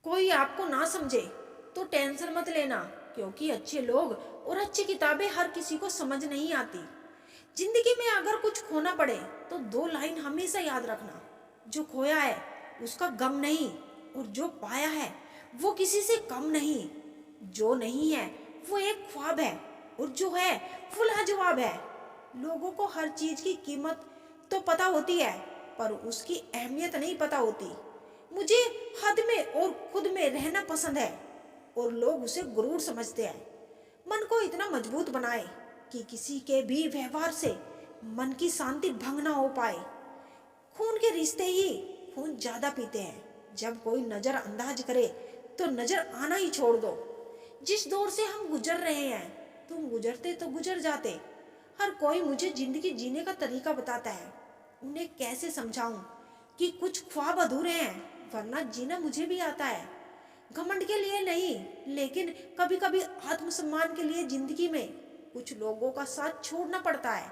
कोई आपको ना समझे तो टेंशन मत लेना, क्योंकि अच्छे लोग और अच्छी किताबें हर किसी को समझ नहीं आती। जिंदगी में अगर कुछ खोना पड़े तो दो लाइन हमेशा याद रखना, जो खोया है उसका गम नहीं, और जो पाया है वो किसी से कम नहीं। जो नहीं है वो एक ख्वाब है, और जो है वो लाजवाब है। लोगों को हर चीज की कीमत तो पता होती है, पर उसकी अहमियत नहीं पता होती। मुझे हद में और खुद में रहना पसंद है, और लोग उसे गुरूर समझते हैं। मन को इतना मजबूत बनाए कि किसी के भी व्यवहार से मन की शांति भंग ना हो पाए। खून के रिश्ते ही खून ज्यादा पीते हैं। जब कोई नजरअंदाज करे तो नजर आना ही छोड़ दो। जिस दौर से हम गुजर रहे हैं, तुम गुजरते तो गुजर जाते। हर कोई मुझे जिंदगी जीने का तरीका बताता है। उन्हें कैसे समझाऊं कि कुछ ख्वाब अधूरे हैं, वरना जीना मुझे भी आता है। घमंड के लिए नहीं, लेकिन कभी कभी आत्मसम्मान के लिए जिंदगी में कुछ लोगों का साथ छोड़ना पड़ता है।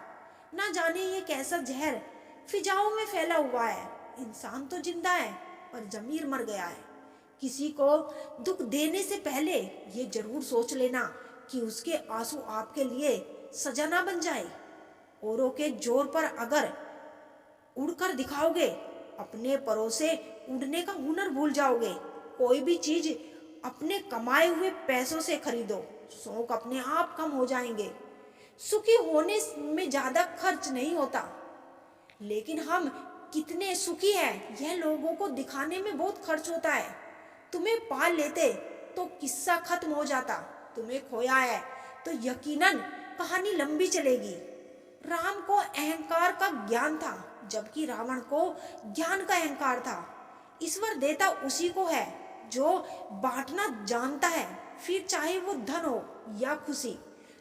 ना जाने ये कैसा जहर फिजाओं में फैला हुआ है। इंसान तो जिंदा है, पर जमीर मर गया है। किसी को दुख देने से पहले ये जरूर सोच लेना कि उसके आंसू आपके लिए सजा ना बन जाए। औरों के जोर पर अगर उड़कर दिखाओगे, अपने परों से उड़ने का हुनर भूल जाओगे। कोई भी चीज अपने कमाए हुए पैसों से खरीदो, शौक अपने आप कम हो जाएंगे। सुखी होने में ज्यादा खर्च नहीं होता, लेकिन हम कितने सुखी हैं यह लोगों को दिखाने में बहुत खर्च होता है। तुम्हें पाल लेते तो किस्सा खत्म हो जाता, तुम्हें खोया है तो यकीनन कहानी लंबी चलेगी। राम को अहंकार का ज्ञान था, जबकि रावण को ज्ञान का अहंकार था। ईश्वर देता उसी को है जो बांटना जानता है, फिर चाहे वो धन हो या खुशी।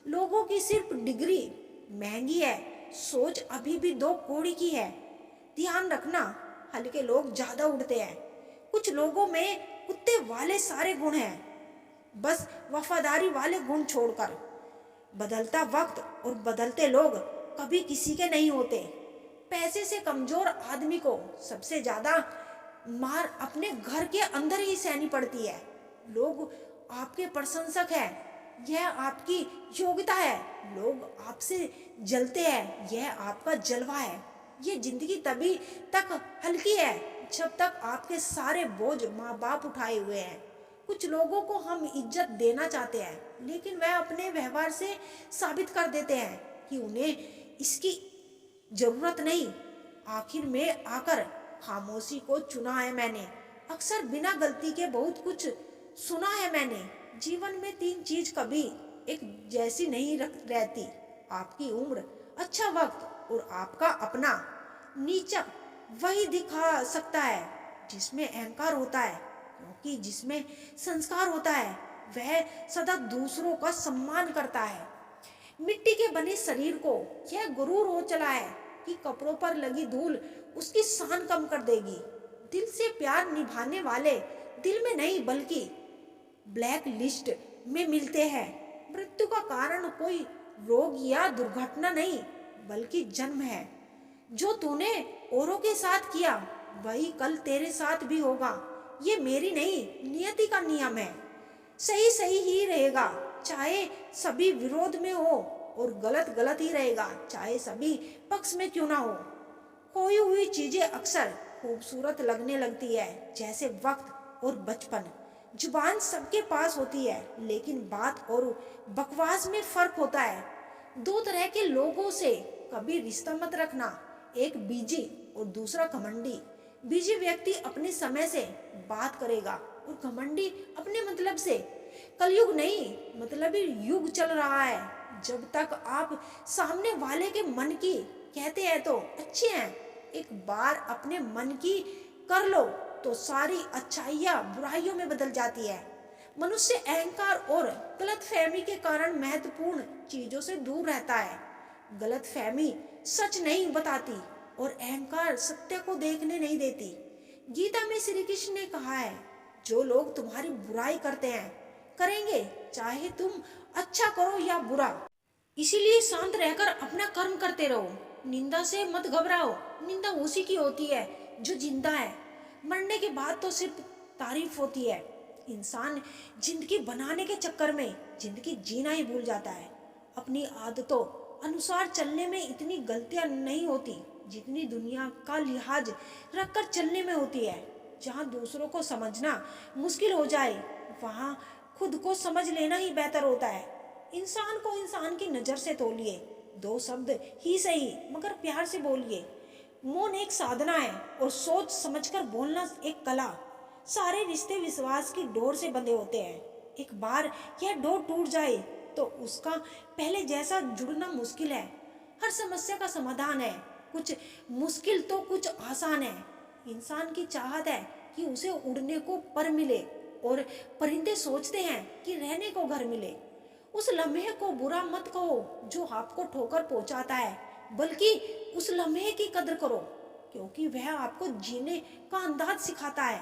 लोगों की सिर्फ डिग्री महंगी है, सोच अभी भी दो कौड़ी की है। ध्यान रखना, हल्के लोग ज्यादा उड़ते हैं। कुछ लोगों में कुत्ते वाले सारे गुण हैं, बस वफादारी वाले गुण छोड़कर। बदलता वक्त और बदलते लोग कभी किसी के नहीं होते। पैसे से कमजोर आदमी को सबसे ज्यादा मार अपने घर के अंदर ही सहनी पड़ती है। लोग आपके प्रशंसक हैं, यह आपकी योग्यता है। लोग आपसे जलते हैं, यह आपका जलवा है। ये जिंदगी तभी तक हल्की है जब तक आपके सारे बोझ माँ बाप उठाए हुए हैं। कुछ लोगों को हम इज्जत देना चाहते हैं, लेकिन वह अपने व्यवहार से साबित कर देते हैं कि उन्हें इसकी जरूरत नहीं। आखिर में आकर खामोशी को चुना है मैंने। अक्सर बिना गलती के बहुत कुछ सुना है मैंने। जीवन में तीन चीज कभी एक जैसी नहीं रहती, आपकी उम्र, अच्छा वक्त और आपका अपना। नीचा वही दिखा सकता है जिसमें अहंकार होता है, क्योंकि जिसमें संस्कार होता है वह सदा दूसरों का सम्मान करता है। मिट्टी के बने शरीर को यह गुरूर हो चला है कि कपड़ों पर लगी धूल उसकी शान कम कर देगी। दिल से प्यार निभाने वाले दिल में नहीं बल्कि ब्लैक लिस्ट में मिलते हैं। मृत्यु का कारण कोई रोग या दुर्घटना नहीं, बल्कि जन्म है। जो तूने औरों के साथ किया वही कल तेरे साथ भी होगा। ये मेरी नहीं, नियति का नियम है। सही सही ही रहेगा चाहे सभी विरोध में हो, और गलत गलत ही रहेगा चाहे सभी पक्ष में क्यों ना हो। खोई हुई चीजें अक्सर खूबसूरत लगने लगती है, जैसे वक्त और बचपन। जुबान सबके पास होती है, लेकिन बात और बकवास में फर्क होता है। दो तरह के लोगों से कभी रिश्ता मत रखना, एक बीजी और दूसरा घमंडी। बीजी व्यक्ति अपने समय से बात करेगा और घमंडी अपने मतलब से। कलयुग नहीं, मतलबी युग चल रहा है। जब तक आप सामने वाले के मन की कहते हैं तो अच्छे हैं, एक बार अपने मन की कर लो तो सारी अच्छाइयाँ बुराइयों में बदल जाती है। मनुष्य अहंकार और गलतफहमी के कारण महत्वपूर्ण चीजों से दूर रहता है। गलतफहमी सच नहीं बताती और अहंकार सत्य को देखने नहीं देती। गीता में श्री कृष्ण ने कहा है, जो लोग तुम्हारी बुराई करते हैं करेंगे, चाहे तुम अच्छा करो या बुरा। इसीलिए शांत रहकर अपना कर्म करते रहो। निंदा से मत घबराओ, निंदा उसी की होती है जो जिंदा है। मरने के बाद तो सिर्फ तारीफ होती है। इंसान जिंदगी बनाने के चक्कर में जिंदगी जीना ही भूल जाता है। अपनी आदतों अनुसार चलने में इतनी गलतियां नहीं होती जितनी दुनिया का लिहाज रखकर चलने में होती है। जहाँ दूसरों को समझना मुश्किल हो जाए वहाँ खुद को समझ लेना ही बेहतर होता है। इंसान को इंसान की नज़र से तोलिए, 2 शब्द ही सही मगर प्यार से बोलिए। मौन एक साधना है और सोच समझकर बोलना एक कला। सारे रिश्ते विश्वास की डोर से बंधे होते हैं। एक बार यह डोर टूट जाए तो उसका पहले जैसा जुड़ना मुश्किल है। हर समस्या का समाधान है, कुछ मुश्किल तो कुछ आसान है। इंसान की चाहत है कि उसे उड़ने को पर मिले और परिंदे सोचते हैं कि रहने को घर मिले। उस लम्हे को बुरा मत कहो जो आपको ठोकर पहुंचाता है, बल्कि उस लम्हे की कदर करो क्योंकि वह आपको जीने का अंदाज सिखाता है।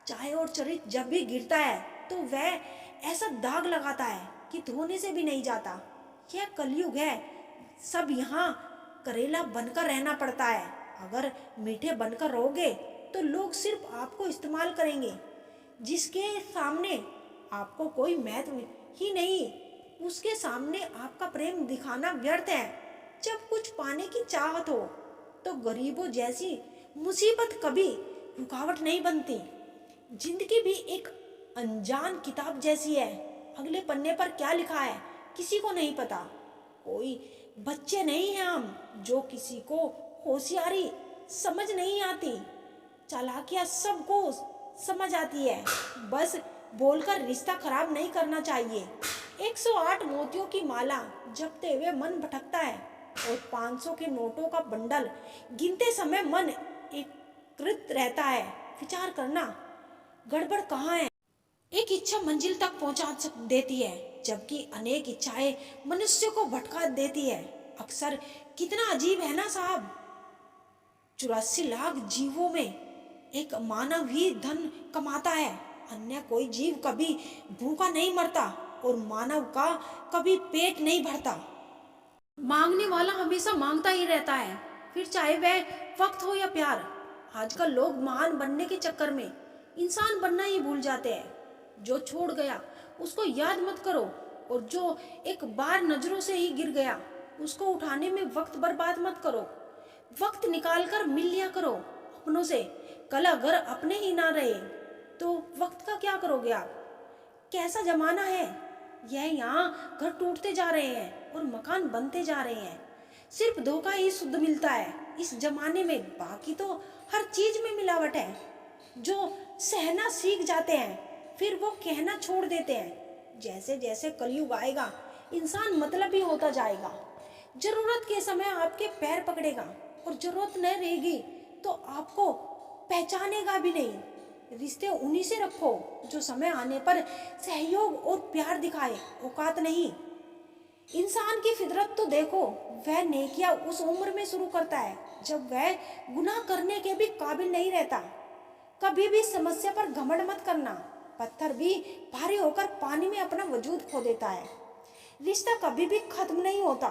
चाहे और चरित्र जब भी गिरता है तो वह ऐसा दाग लगाता है कि धोने से भी नहीं जाता। यह कलयुग है, सब यहाँ करेला बनकर रहना पड़ता है। अगर मीठे बनकर रहोगे तो लोग सिर्फ आपको इस्तेमाल करेंगे। जिसके सामने आपको कोई महत्व ही नहीं उसके सामने आपका प्रेम दिखाना व्यर्थ है। जब कुछ पाने की चाहत हो तो गरीबों जैसी मुसीबत कभी रुकावट नहीं बनती। जिंदगी भी एक अनजान किताब जैसी है, अगले पन्ने पर क्या लिखा है किसी को नहीं पता। कोई बच्चे नहीं हैं हम जो किसी को होशियारी समझ नहीं आती। चालाकियां सबको समझ आती है, बस बोलकर रिश्ता खराब नहीं करना चाहिए। 108 मोतियों की माला जपते हुए मन भटकता है और 500 के नोटों का बंडल गिनते समय मन एकीकृत रहता है। विचार करना गड़बड़ कहाँ है। एक इच्छा मंजिल तक पहुंचा देती है जबकि अनेक इच्छाएं मनुष्य को भटका देती है। अक्सर कितना अजीब है ना साहब, 84 लाख जीवों में एक मानव ही धन कमाता है। अन्य कोई जीव कभी भूखा नहीं मरता और मानव का कभी पेट नहीं भरता। मांगने वाला हमेशा मांगता ही रहता है, फिर चाहे वह वक्त हो या प्यार। आजकल लोग महान बनने के चक्कर में इंसान बनना ही भूल जाते हैं। जो छोड़ गया उसको याद मत करो और जो एक बार नजरों से ही गिर गया उसको उठाने में वक्त बर्बाद मत करो। वक्त निकालकर मिल लिया करो अपनों से। कल अगर अपने ही ना रहे तो वक्त का क्या करोगे आप। कैसा जमाना है यह, यहाँ घर टूटते जा रहे हैं और मकान बनते जा रहे हैं। सिर्फ धोखा ही शुद्ध मिलता है इस जमाने में, बाकी तो हर चीज में मिलावट है। जो सहना सीख जाते हैं फिर वो कहना छोड़ देते हैं। जैसे जैसे कलयुग आएगा इंसान मतलबी होता जाएगा। जरूरत के समय आपके पैर पकड़ेगा और जरूरत न रहेगी तो आपको पहचानेगा भी नहीं। रिश्ते उन्हीं से रखो जो समय आने पर सहयोग और प्यार दिखाए, औकात नहीं। इंसान की फितरत तो देखो, वह नेकियां उस उम्र में शुरू करता है जब वह गुनाह करने के भी काबिल नहीं रहता। कभी भी समस्या पर घमंड मत करना, पत्थर भी भारी होकर पानी में अपना वजूद खो देता है। रिश्ता कभी भी खत्म नहीं होता,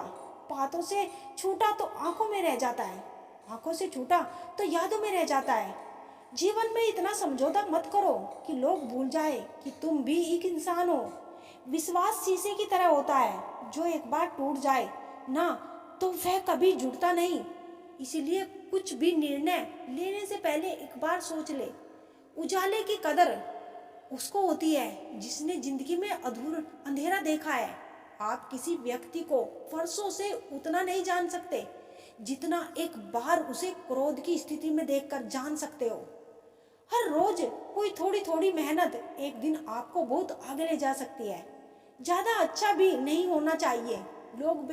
बातों से छूटा तो आंखों में रह जाता है, आंखों से छूटा तो यादों में रह जाता है। जीवन में इतना समझौता मत करो कि लोग भूल जाए कि तुम भी एक इंसान हो। विश्वास शीशे की तरह होता है, जो एक बार टूट जाए ना तो वह कभी जुड़ता नहीं। इसीलिए कुछ भी निर्णय लेने से पहले एक बार सोच ले। उजाले की कदर उसको होती है जिसने जिंदगी में अंधेरा देखा है। आप किसी व्यक्ति को वर्षों से उतना नहीं जान सकते जितना एक बार उसे क्रोध की स्थिति में देखकर जान सकते हो। हर रोज कोई थोड़ी थोड़ी मेहनत एक दिन आपको बहुत आगे ले जा सकती है। ज्यादा अच्छा भी नहीं होना चाहिए। लोग